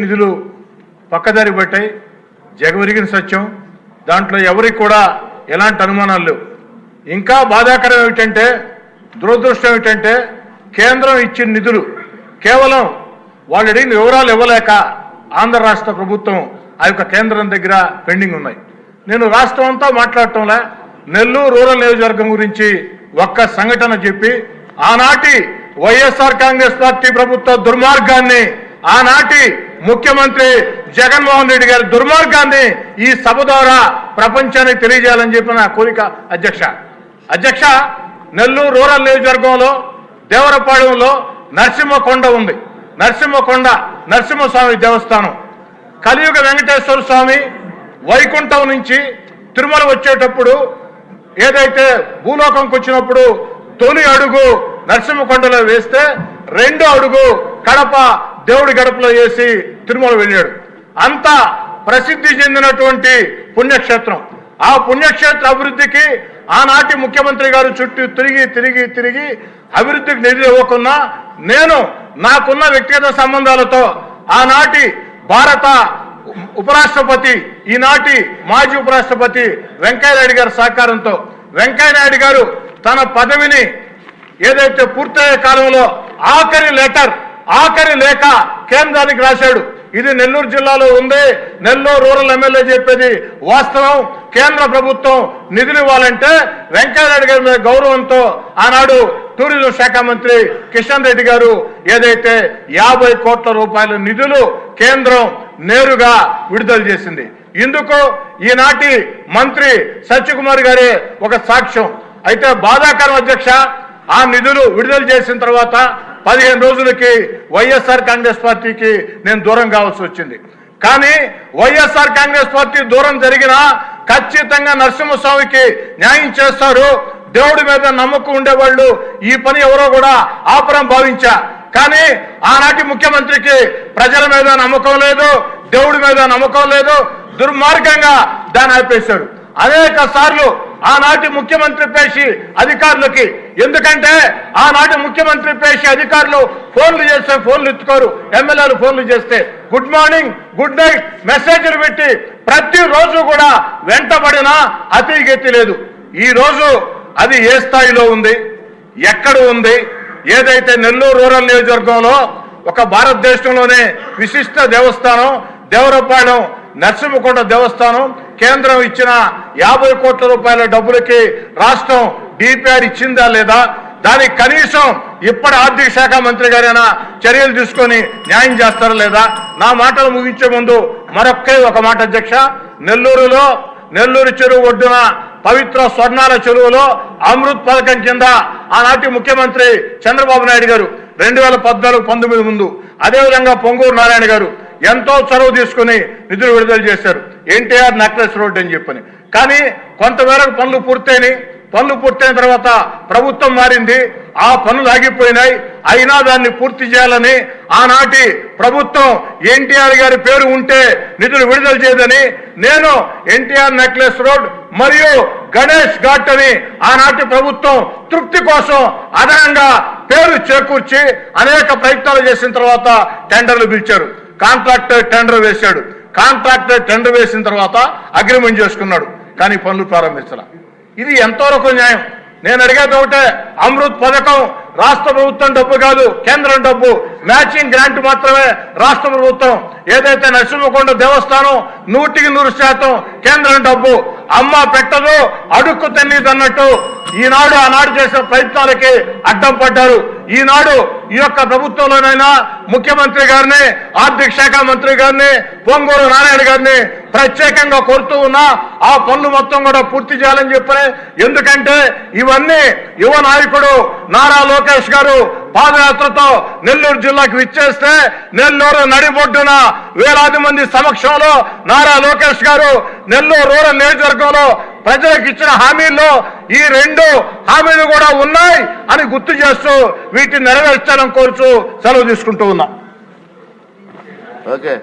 నిధులు పక్కదారి పట్టాయి. జగవరిగిన సత్యం. దాంట్లో ఎవరికి కూడా ఎలాంటి అనుమానాలు లేవు. ఇంకా బాధాకరం ఏమిటంటే, దురదృష్టం ఏమిటంటే, కేంద్రం ఇచ్చిన నిధులు కేవలం వాళ్ళు అడిగిన వివరాలు ఇవ్వలేక ఆంధ్ర రాష్ట్ర ప్రభుత్వం ఆ యొక్క కేంద్రం దగ్గర పెండింగ్ ఉన్నాయి. నేను రాష్ట్రం అంతా మాట్లాడటంలా నెల్లూరు రూరల్ నియోజకవర్గం గురించి ఒక్క సంఘటన చెప్పి ఆనాటి వైఎస్ఆర్ కాంగ్రెస్ పార్టీ ప్రభుత్వ దుర్మార్గాన్ని, ఆనాటి ముఖ్యమంత్రి జగన్మోహన్ రెడ్డి గారి దుర్మార్గాన్ని ఈ సభ ద్వారా ప్రపంచానికి తెలియజేయాలని చెప్పిన నా కోరిక. అధ్యక్ష, నెల్లూరు రూరల్ నియోజకవర్గంలో దేవరపాళెంలో నరసింహకొండ ఉంది. నరసింహస్వామి దేవస్థానం. కలియుగ వెంకటేశ్వర స్వామి వైకుంఠం నుంచి తిరుమల వచ్చేటప్పుడు ఏదైతే భూలోకంకి వచ్చినప్పుడు తొలి అడుగు నరసింహకొండలో వేస్తే రెండో అడుగు కడప దేవుడి గడపలో వేసి తిరుమల వెళ్ళాడు. అంత ప్రసిద్ధి చెందినటువంటి పుణ్యక్షేత్రం. ఆ పుణ్యక్షేత్ర అభివృద్ధికి ఆనాటి ముఖ్యమంత్రి గారు చుట్టూ తిరిగి అభివృద్ధికి నిధులు ఇవ్వకున్నా నేను నాకున్న వ్యక్తిగత సంబంధాలతో ఆనాటి భారత ఉపరాష్ట్రపతి, ఈనాటి మాజీ ఉపరాష్ట్రపతి వెంకయ్యనాయుడు గారి సహకారంతో వెంకయ్యనాయుడు గారు తన పదవిని ఏదైతే పూర్తయ్యే కాలంలో ఆఖరి లేఖ కేంద్రానికి రాశాడు. ఇది నెల్లూరు జిల్లాలో ఉంది. నెల్లూరు రూరల్ ఎమ్మెల్యే చెప్పేది వాస్తవం. కేంద్ర ప్రభుత్వం నిధులు ఇవ్వాలంటే వెంకయ్యనాయుడు గారి మీద గౌరవంతో ఆనాడు టూరిజం శాఖ మంత్రి కిషన్ రెడ్డి గారు ఏదైతే 50 కోట్ల రూపాయల నిధులు కేంద్రం నేరుగా విడుదల చేసింది. ఇందుకు ఈనాటి మంత్రి సత్యకుమార్ గారే ఒక సాక్ష్యం. అయితే బాధాకరం అధ్యక్ష, ఆ నిధులు విడుదల చేసిన తర్వాత 15 రోజులకి వైఎస్ఆర్ కాంగ్రెస్ పార్టీకి నేను దూరం కావాల్సి వచ్చింది. కానీ వైఎస్ఆర్ కాంగ్రెస్ పార్టీ దూరం జరిగినా ఖచ్చితంగా నరసింహస్వామికి న్యాయం చేస్తారు. దేవుడి మీద నమ్మకం ఉండేవాళ్ళు ఈ పని ఎవరో కూడా ఆపరం భావించా. కానీ ఆనాటి ముఖ్యమంత్రికి ప్రజల మీద నమ్మకం లేదు, దేవుడి మీద నమ్మకం లేదు. దుర్మార్గంగా దాన్ని ఆపేశాడు. అనేక సార్లు ఆనాటి ముఖ్యమంత్రి పేషి అధికారులకి, ఎందుకంటే ఆనాటి ముఖ్యమంత్రి పేషి అధికారులు ఫోన్లు చేస్తే ఫోన్లు ఎత్తుకోరు. ఎమ్మెల్యేలు ఫోన్లు చేస్తే గుడ్ మార్నింగ్, గుడ్ నైట్ మెసేజ్లు పెట్టి ప్రతిరోజు కూడా వెంటబడినా అతిగెత్తి లేదు. ఈరోజు అది ఏ స్థాయిలో ఉంది, ఎక్కడ ఉంది? ఏదైతే నెల్లూరు రూరల్ నియోజకవర్గంలో ఒక భారతదేశంలోనే విశిష్ట దేవస్థానం దేవరపాళెం నరసింహకొండ దేవస్థానం కేంద్రం ఇచ్చిన 50 కోట్ల రూపాయల డబ్బులకి రాష్ట్రం డిపిఆర్ ఇచ్చిందా లేదా? దానికి కనీసం ఇప్పటి ఆర్థిక శాఖ మంత్రి గారైనా చర్యలు తీసుకొని న్యాయం చేస్తారా లేదా? నా మాటలు ముగించే ముందు ఒక మాట అధ్యక్ష, నెల్లూరు చెరువు ఒడ్డున పవిత్ర స్వర్ణాల చెరువులో అమృత్ పథకం కింద ఆనాటి ముఖ్యమంత్రి చంద్రబాబు నాయుడు గారు 2014-19 ముందు, అదేవిధంగా పొంగూరు నారాయణ గారు ఎంతో చొరవ తీసుకుని నిధులు విడుదల చేశారు. ఎన్టీఆర్ నెక్లెస్ రోడ్ అని చెప్పని. కానీ కొంతమేరకు పనులు పూర్తయిన తర్వాత ప్రభుత్వం మారింది, ఆ పనులు ఆగిపోయినాయి. అయినా దాన్ని పూర్తి చేయాలని ఆనాటి ప్రభుత్వం ఎన్టీఆర్ గారి పేరు ఉంటే నిధులు విడుదల చేయదని నేను ఎన్టీఆర్ నెక్లెస్ రోడ్ మరియు గణేష్ ఘాట్ అని ఆనాటి ప్రభుత్వం తృప్తి కోసం అదనంగా పేరు చేకూర్చి అనేక ప్రయత్నాలు చేసిన తర్వాత టెండర్లు పిలిచారు. కాంట్రాక్టర్ టెండర్ వేశాడు. కాంట్రాక్టర్ టెండర్ వేసిన తర్వాత అగ్రిమెంట్ చేసుకున్నాడు. కానీ పనులు ప్రారంభించాల. ఇది ఎంతవరకు న్యాయం? నేను అడిగేది ఒకటే, అమృత్ పథకం రాష్ట్ర ప్రభుత్వం డబ్బు కాదు, కేంద్రం డబ్బు. మ్యాచింగ్ గ్రాంట్ మాత్రమే రాష్ట్ర ప్రభుత్వం. ఏదైతే నరసింహకొండ దేవస్థానం 100% కేంద్రం డబ్బు. అమ్మ పెట్టదు అడుక్కు తిన్నదన్నట్టు ఈనాడు ఆనాడు చేసిన ప్రయత్నాలకి అడ్డం పడ్డారు. ఈనాడు ఈ యొక్క ప్రభుత్వంలోనైనా ముఖ్యమంత్రి గారిని, ఆర్థిక శాఖ మంత్రి గారిని, పొంగూరు నారాయణ గారిని ప్రత్యేకంగా కోరుతూ ఉన్నా ఆ పనులు మొత్తం కూడా పూర్తి చేయాలని చెప్పని. ఎందుకంటే ఇవన్నీ యువ నాయకుడు నారా లోకేష్ గారు పాదయాత్రతో నెల్లూరు జిల్లాకు విచ్చేస్తే నెల్లూరు నడిబొడ్డున వేలాది మంది సమక్షంలో నారా లోకేష్ గారు నెల్లూరు రూరల్ నియోజకవర్గంలో ప్రజలకు ఇచ్చిన హామీల్లో ఈ 2 హామీలు కూడా ఉన్నాయి అని గుర్తు చేస్తూ వీటిని నెరవేర్చాలని కోరుతూ సెలవు తీసుకుంటూ ఉన్నా. ఓకే.